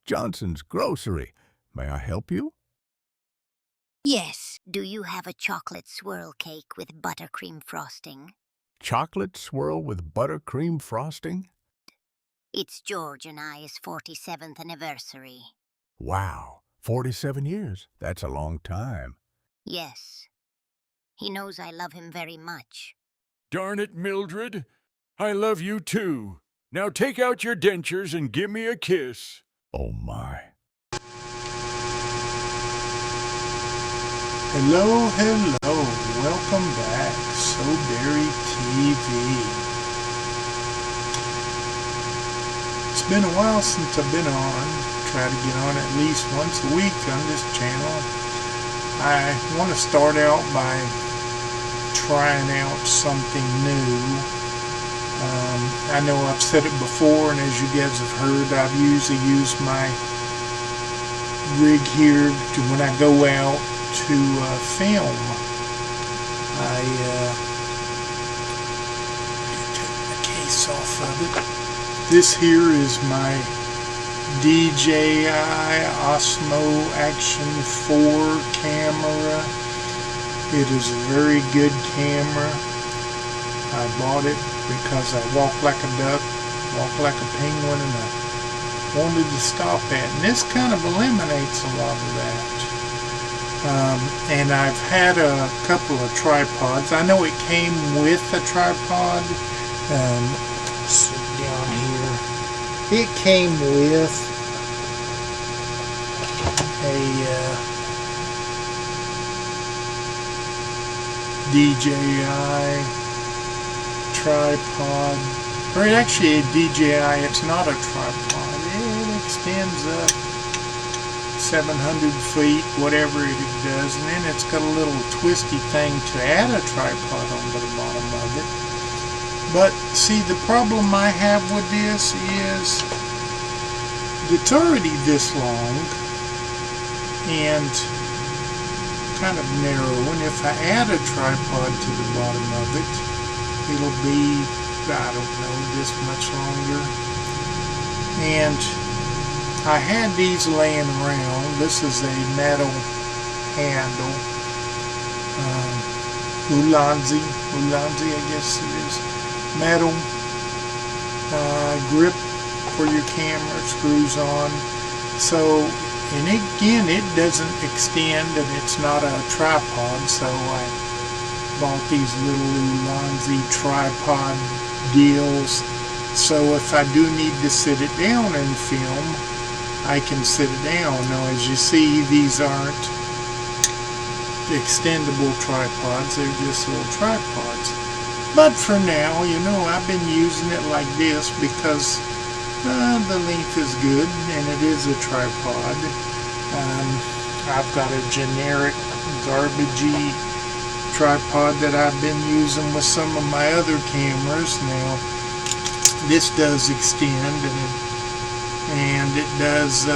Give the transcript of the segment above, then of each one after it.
Johnson's Grocery. May I help you? Yes. Do you have a chocolate swirl cake with buttercream frosting? Chocolate swirl with buttercream frosting? It's George and I's 47th anniversary. Wow, 47 years. That's a long time. Yes. He knows I love him very much. Darn it, Mildred. I love you too. Now take out your dentures and give me a kiss. Oh my. Hello, hello. Welcome back. SoBerry TV. It's been a while since I've been on. Try to get on at least once a week on this channel. I want to start out by trying out something new. I know I've said it before, and as you guys have heard, I've usually used my rig here to when I go out to film. I take the case off of it. This here is my DJI Osmo Action 4 camera. It is a very good camera. I bought it because I walk like a duck, walk like a penguin, and I wanted to stop at. And this kind of eliminates a lot of that. And I've had a couple of tripods. I know it came with a tripod. Sit down here. It came with a DJI tripod, or actually a DJI, it's not a tripod. It extends up 700 feet, whatever it does, and then it's got a little twisty thing to add a tripod onto the bottom of it. But see, the problem I have with this is it's already this long and kind of narrow, and if I add a tripod to the bottom of it, it'll be, I don't know, this much longer. And I had these laying around. This is a metal handle. Ulanzi, I guess it is. Metal grip for your camera, screws on. So, and again, it doesn't extend, and it's not a tripod, so I bought these little Ulanzi tripod deals. So if I do need to sit it down and film, I can sit it down. Now, as you see, these aren't extendable tripods, they're just little tripods. But for now, you know, I've been using it like this because the length is good and it is a tripod. I've got a generic garbagey tripod that I've been using with some of my other cameras. Now, this does extend and it does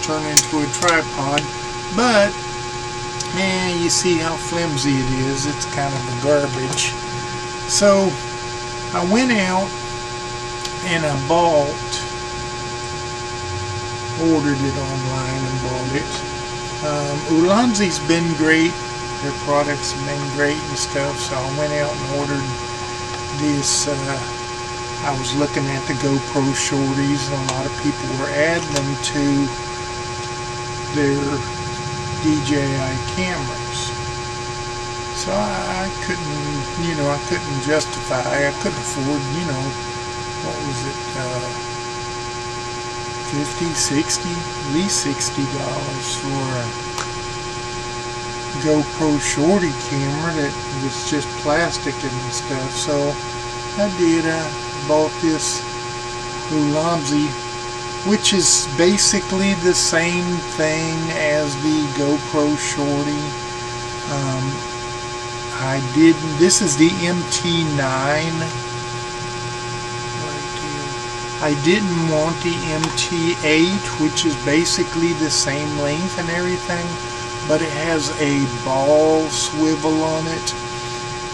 turn into a tripod, but you see how flimsy it is. It's kind of a garbage. So I went out and I ordered it online and bought it. Ulanzi's been great. Their products have been great and stuff, so I went out and ordered this. I was looking at the GoPro shorties, and a lot of people were adding them to their DJI cameras. So I couldn't justify, I couldn't afford, what was it, 50, 60, at least $60 for a GoPro shorty camera that was just plastic and stuff. So I bought this Ulanzi, which is basically the same thing as the GoPro shorty. This is the MT9 right here. I didn't want the MT8, which is basically the same length and everything, but it has a ball swivel on it.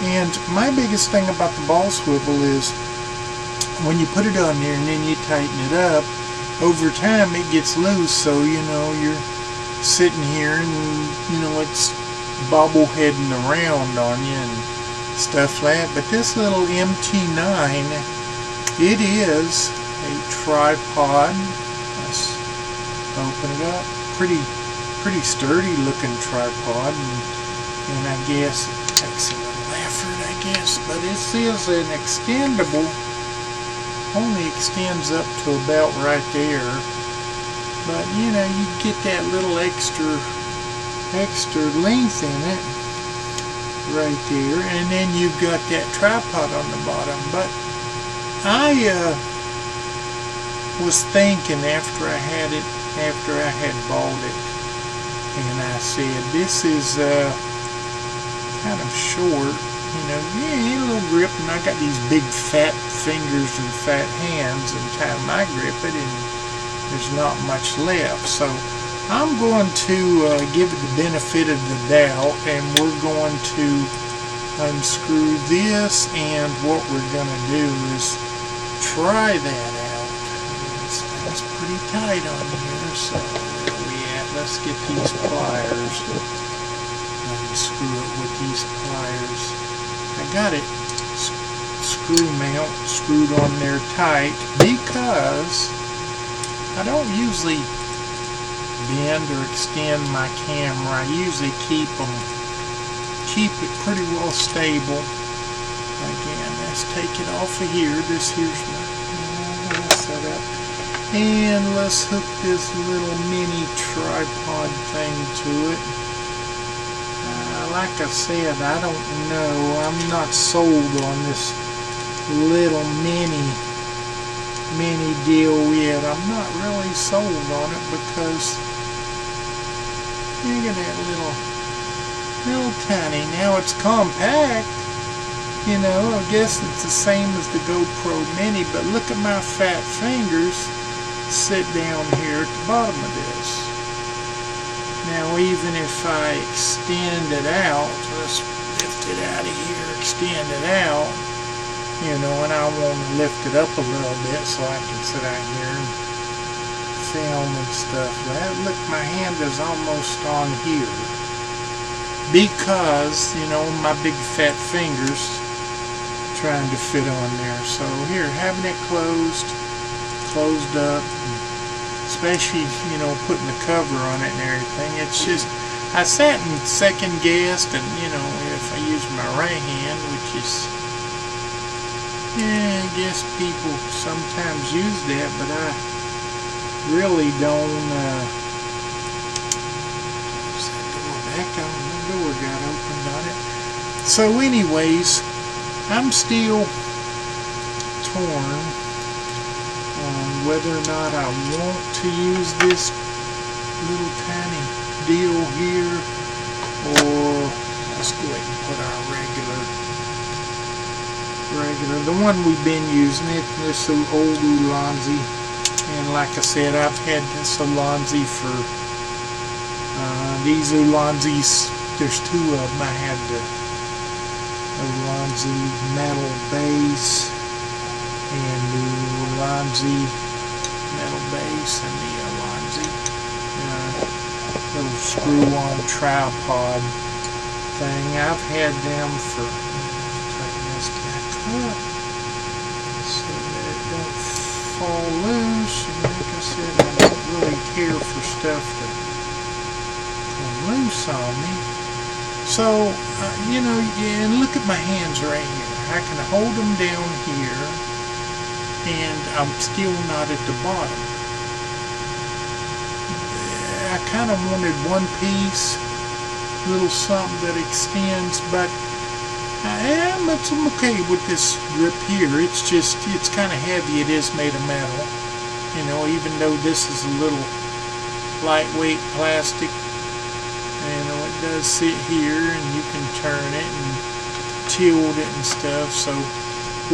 And my biggest thing about the ball swivel is when you put it on there and then you tighten it up, over time it gets loose, so you're sitting here and it's bobbleheading around on you and stuff like that. But this little MT9, it is a tripod. Let's open it up. Pretty sturdy looking tripod, and I guess it takes a little effort, I guess. But this is an extendable. Only extends up to about right there, but you get that little extra length in it right there, and then you've got that tripod on the bottom. But I was thinking after I had bought it, and I said, this is kind of short, a little grip, and I got these big fat fingers and fat hands, and time I grip it, and there's not much left. So I'm going to give it the benefit of the doubt, and we're going to unscrew this, and what we're going to do is try that out. It's pretty tight on here, so where are we at? Let's get these pliers. Unscrew it with these pliers. I got it screw mount screwed on there tight because I don't usually bend or extend my camera. I usually keep it pretty well stable. Again, let's take it off of here. This here's my setup, and let's hook this little mini tripod thing to it. Like I said, I don't know. I'm not sold on this little mini deal yet. I'm not really sold on it because look at that little tiny. Now it's compact. I guess it's the same as the GoPro Mini, but look at my fat fingers sit down here at the bottom of this. Now even if I extend it out, let's lift it out of here, extend it out, and I want to lift it up a little bit so I can sit out here and film and stuff. Look, my hand is almost on here because, my big fat fingers trying to fit on there. So here, having it closed up, especially, putting the cover on it and everything. It's just, I sat and second guessed, and, if I use my right hand, which is, I guess people sometimes use that, but I really don't, close that door back on, the door got opened on it. So anyways, I'm still torn on whether or not I want to use this little tiny deal here, or let's go ahead and put our regular, the one we've been using, this old Ulanzi. And like I said, I've had this Ulanzi for these Ulanzis. There's two of them. I had the Ulanzi metal base and the Ulanzi metal base and the Ulanzi little screw-on tripod thing. I've had them for, tighten this back up so that it don't fall loose. And like I said, I don't really care for stuff to come loose on me. So, and look at my hands right here. I can hold them down here, and I'm still not at the bottom. I kind of wanted one piece, little something that extends, but I'm okay with this grip here. It's kind of heavy. It is made of metal. Even though this is a little lightweight plastic, it does sit here, and you can turn it and tilt it and stuff. So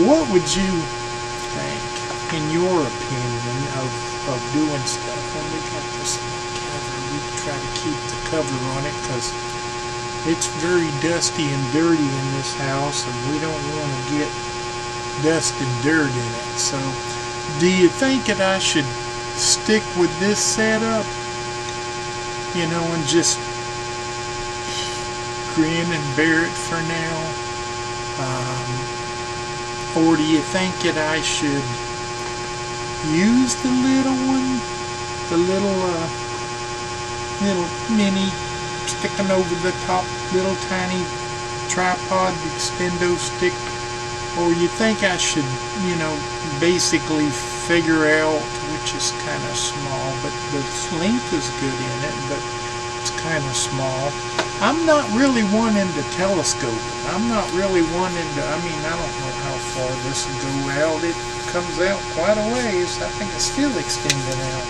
what would you think, in your opinion, of doing stuff? When we got this cover, we try to keep the cover on it because it's very dusty and dirty in this house, and we don't want to get dust and dirt in it. So do you think that I should stick with this setup, you know, and just grin and bear it for now? Or do you think that I should use the little one, the little mini sticking over the top, little tiny tripod extendo stick? Or you think I should, you know, basically figure out, which is kind of small, but the length is good in it, but it's kind of small. I'm not really one into telescoping. I'm not really one into, I mean, I don't know how far this will go out. It comes out quite a ways. I think it's still extending out.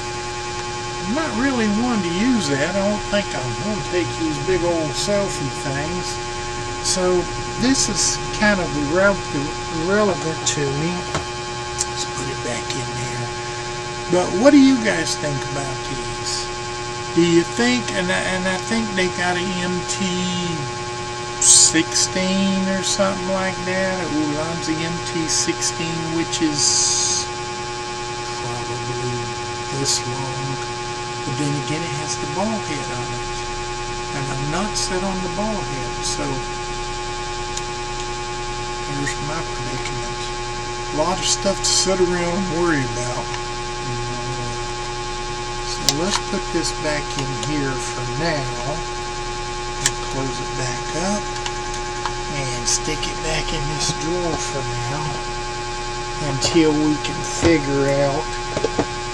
I'm not really one to use that. I don't think I'm going to take these big old selfie things. So this is kind of irrelevant to me. Let's put it back in there. But what do you guys think about these? Do you think, and I think they got an MT16 or something like that, a Ulanzi MT16, which is probably this long. But then again, it has the ball head on it. And I'm not set on the ball head, so here's my predicament. A lot of stuff to sit around and worry about. So let's put this back in here for now. And close it back up. And stick it back in this drawer for now. Until we can figure out.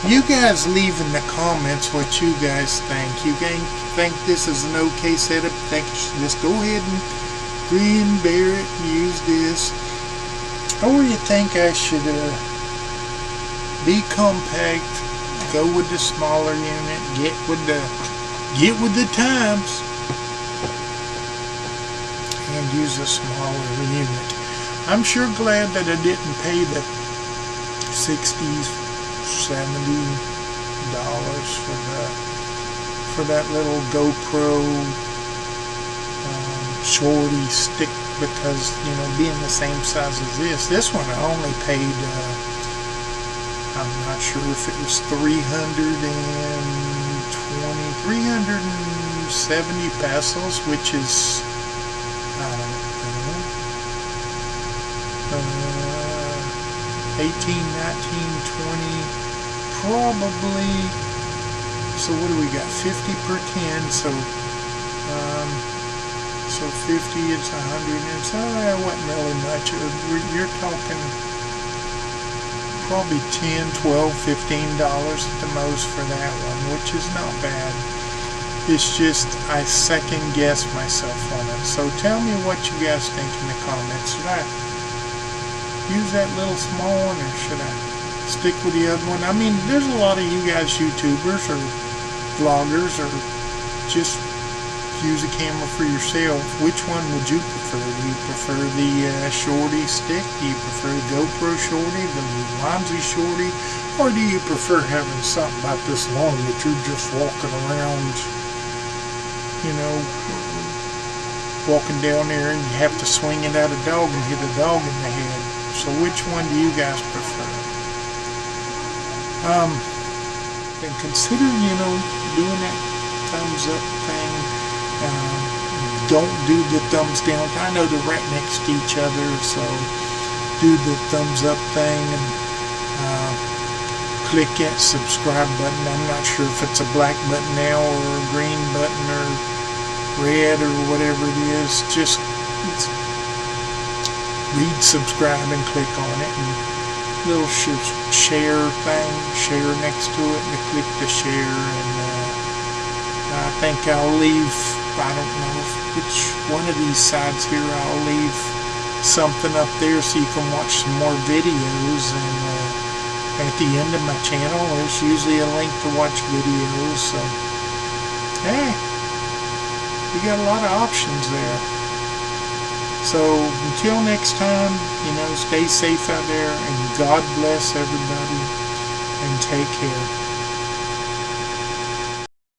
You guys leave in the comments what you guys think. You think this is an okay setup? Think you should just go ahead and grin, bear it, and use this? Or you think I should be compact, go with the smaller unit, get with the times, and use a smaller unit? I'm sure glad that I didn't pay the $60, $70 for that little GoPro shorty stick, because, you know, being the same size as this one I only paid I'm not sure if it was 370 pesos, which is I don't know, 18, 19, 20, probably. So what do we got? 50 per 10. So 50 is 100. And so that wasn't really much. You're talking probably $10, $12, $15 at the most for that one, which is not bad. It's just I second guess myself on it. So tell me what you guys think in the comments. Should I use that little small one, or should I stick with the other one? I mean, there's a lot of you guys YouTubers or vloggers, or just use a camera for yourself. Which one would you prefer? Do you prefer the shorty stick? Do you prefer the GoPro shorty, the Ulanzi shorty? Or do you prefer having something about this long that you're just walking around, you know, walking down there and you have to swing it at a dog and hit a dog in the head? So which one do you guys prefer? And consider, you know, doing that thumbs up thing. Don't do the thumbs down. I know they're right next to each other, so do the thumbs up thing and click that subscribe button. I'm not sure if it's a black button now or a green button or red or whatever it is. Just read subscribe and click on it, and little share thing, share next to it, and click the share. And I think I'll leave, I don't know which one of these sides here, I'll leave something up there so you can watch some more videos. And at the end of my channel there's usually a link to watch videos. So hey, you got a lot of options there. So until next time, you know, stay safe out there, and God bless everybody, and take care.